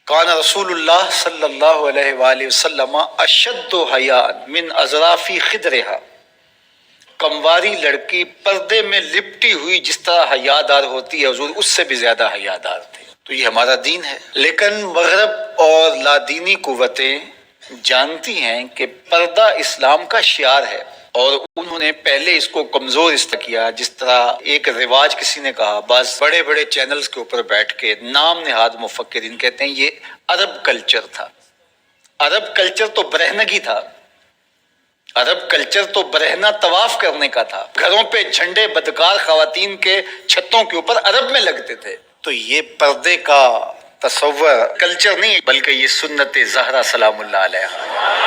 کان رسول اللہ صلی اللہ علیہ وآلہ وسلم اشد حیاء من اظرافی خدرہا، کمواری لڑکی پردے میں لپٹی ہوئی جس طرح حیادار ہوتی ہے حضور اس سے بھی زیادہ حیادار تھے۔ تو یہ ہمارا دین ہے، لیکن مغرب اور لادینی قوتیں جانتی ہیں کہ پردہ اسلام کا شعار ہے، اور انہوں نے پہلے اس کو کمزور کیا، جس طرح ایک رواج کسی نے کہا، بعض بڑے بڑے چینلز کے اوپر بیٹھ کے نام نہاد مفکرین کہتے ہیں یہ عرب کلچر تھا۔ عرب کلچر تو برہنگی تھا، عرب کلچر تو برہنہ طواف کرنے کا تھا، گھروں پہ جھنڈے بدکار خواتین کے چھتوں کے اوپر عرب میں لگتے تھے۔ تو یہ پردے کا تصور کلچر نہیں بلکہ یہ سنت زہرا سلام اللہ علیہا۔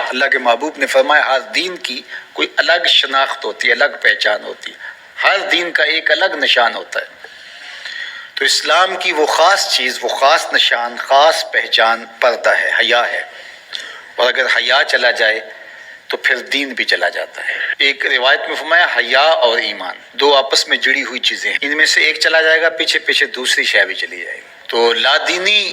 اللہ کے محبوب نے فرمایا ہر دین کی کوئی الگ شناخت ہوتی ہے، الگ پہچان ہوتی ہے، ہر دین کا ایک الگ نشان ہوتا ہے۔ تو اسلام کی وہ خاص چیز، وہ خاص نشان، خاص پہچان پردہ ہے، حیا ہے، اور اگر حیا چلا جائے تو پھر دین بھی چلا جاتا ہے۔ ایک روایت میں فرمایا حیا اور ایمان دو آپس میں جڑی ہوئی چیزیں ہیں، ان میں سے ایک چلا جائے گا پیچھے پیچھے دوسری شے بھی چلی جائے گی۔ تو لادینی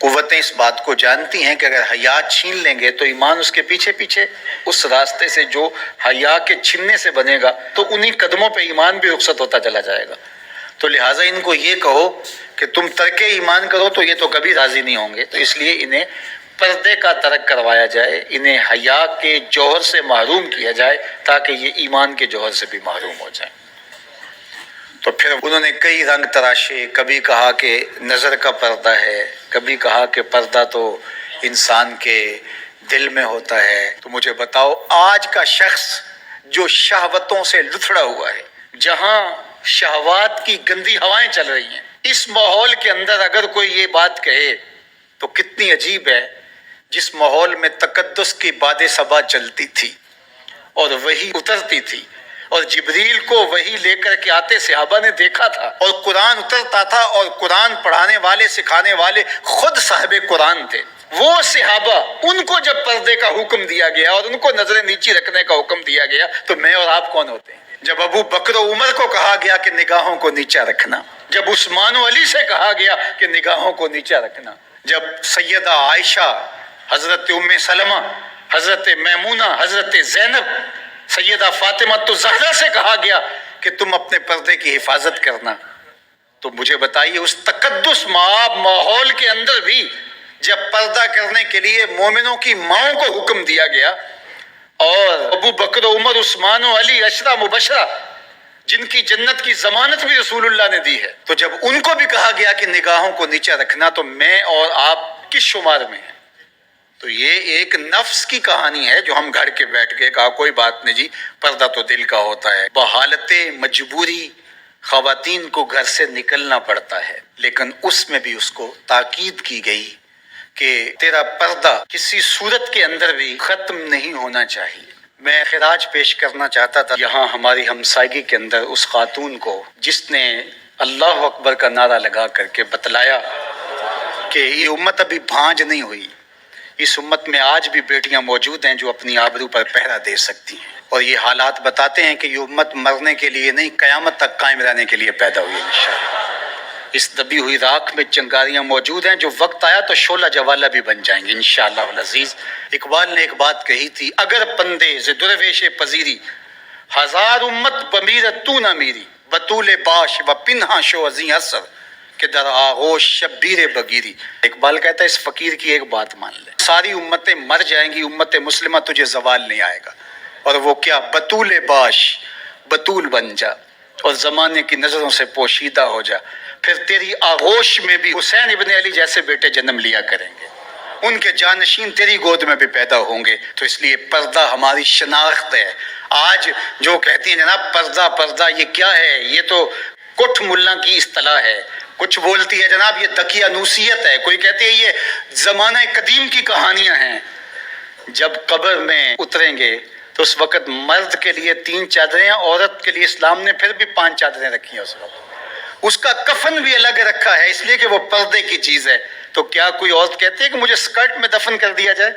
قوتیں اس بات کو جانتی ہیں کہ اگر حیا چھین لیں گے تو ایمان اس کے پیچھے پیچھے، اس راستے سے جو حیا کے چھننے سے بنے گا تو انہی قدموں پہ ایمان بھی رخصت ہوتا چلا جائے گا۔ تو لہٰذا ان کو یہ کہو کہ تم ترک ایمان کرو تو یہ تو کبھی راضی نہیں ہوں گے، تو اس لیے انہیں پردے کا ترک کروایا جائے، انہیں حیا کے جوہر سے محروم کیا جائے تاکہ یہ ایمان کے جوہر سے بھی محروم ہو جائیں۔ تو پھر انہوں نے کئی رنگ تراشے، کبھی کہا کہ نظر کا پردہ ہے، کبھی کہا کہ پردہ تو انسان کے دل میں ہوتا ہے۔ تو مجھے بتاؤ آج کا شخص جو شہوتوں سے لتھڑا ہوا ہے، جہاں شہوات کی گندی ہوائیں چل رہی ہیں، اس ماحول کے اندر اگر کوئی یہ بات کہے تو کتنی عجیب ہے، جس ماحول میں تقدس کی باد صبا چلتی تھی اور وہی اترتی تھی اور جبریل کو وہی لے کر کے آتے صحابہ نے دیکھا تھا، اور قرآن اترتا تھا اور قرآن پڑھانے والے سکھانے والے خود صاحب قرآن تھے، وہ صحابہ ان کو جب پردے کا حکم دیا گیا اور ان کو نظریں نیچی رکھنے کا حکم دیا گیا تو میں اور آپ کون ہوتے ہیں؟ جب ابو بکر و عمر کو کہا گیا کہ نگاہوں کو نیچا رکھنا، جب عثمان و علی سے کہا گیا کہ نگاہوں کو نیچا رکھنا، جب سیدہ عائشہ، حضرت ام سلمہ، حضرت میمونہ، حضرت زینب، سیدہ فاطمہ تو زہرا سے کہا گیا کہ تم اپنے پردے کی حفاظت کرنا، تو مجھے بتائیے اس تقدس مآب ماحول کے اندر بھی جب پردہ کرنے کے لیے مومنوں کی ماؤں کو حکم دیا گیا، اور ابو بکر و عمر، عثمان و علی عشرہ مبشرہ جن کی جنت کی ضمانت بھی رسول اللہ نے دی ہے، تو جب ان کو بھی کہا گیا کہ نگاہوں کو نیچا رکھنا تو میں اور آپ کس شمار میں ہیں؟ تو یہ ایک نفس کی کہانی ہے جو ہم گھڑ کے بیٹھ گئے، کہا کوئی بات نہیں جی پردہ تو دل کا ہوتا ہے۔ بحالت مجبوری خواتین کو گھر سے نکلنا پڑتا ہے، لیکن اس میں بھی اس کو تاکید کی گئی کہ تیرا پردہ کسی صورت کے اندر بھی ختم نہیں ہونا چاہیے۔ میں خراج پیش کرنا چاہتا تھا یہاں ہماری ہمسائیگی کے اندر اس خاتون کو جس نے اللہ اکبر کا نعرہ لگا کر کے بتلایا کہ یہ امت ابھی بھانج نہیں ہوئی، اس امت میں آج بھی بیٹیاں موجود ہیں جو اپنی آبرو پر پہرا دے سکتی ہیں، اور یہ حالات بتاتے ہیں کہ یہ امت مرنے کے لیے نہیں قیامت تک قائم رہنے کے لیے پیدا ہوئی ہے انشاءاللہ۔ اس دبی ہوئی راکھ میں چنگاریاں موجود ہیں، جو وقت آیا تو شعلہ جوالہ بھی بن جائیں گے انشاءاللہ العزیز۔ اقبال نے ایک بات کہی تھی، اگر پندے ز درویش پذیری، ہزار امت بمیرت تو نہ میری، بطول باش و پنہا شو ازیں اثر کہ در آغوش شبیر بگیری۔ اقبال کہتا ہے اس فقیر کی ایک بات مان لے، ساری امتیں مر جائیں گی، امت مسلمہ تجھے زوال نہیں آئے گا، اور وہ کیا؟ بطول باش، بطول بن جا اور زمانے کی نظروں سے پوشیدہ ہو جا، پھر تیری آغوش میں بھی حسین ابن علی جیسے بیٹے جنم لیا کریں گے، ان کے جانشین تیری گود میں بھی پیدا ہوں گے۔ تو اس لیے پردہ ہماری شناخت ہے۔ آج جو کہتی ہیں جناب پردہ پردہ، یہ کیا ہے؟ یہ تو کٹھ ملا کی اصطلاح ہے، کچھ بولتی ہے جناب یہ دقیانوسیت ہے، کوئی کہتی ہے یہ زمانہ قدیم کی کہانیاں ہیں۔ جب قبر میں اتریں گے تو اس وقت مرد کے لیے 3 چادریں، عورت کے لیے اسلام نے پھر بھی 5 چادریں رکھی ہیں اس وقت، اس کا کفن بھی الگ رکھا ہے اس لیے کہ وہ پردے کی چیز ہے۔ تو کیا کوئی عورت کہتی ہے کہ مجھے سکرٹ میں دفن کر دیا جائے،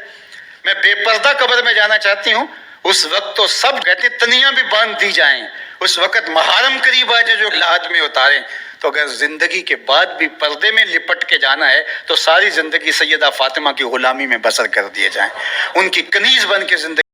میں بے پردہ قبر میں جانا چاہتی ہوں؟ اس وقت تو سب کہتے ہیں تنیاں بھی باندھ دی جائیں، اس وقت محارم قریب آ جائے جو لحد میں اتاریں، تو اگر زندگی کے بعد بھی پردے میں لپٹ کے جانا ہے تو ساری زندگی سیدہ فاطمہ کی غلامی میں بسر کر دیے جائیں، ان کی کنیز بن کے زندگی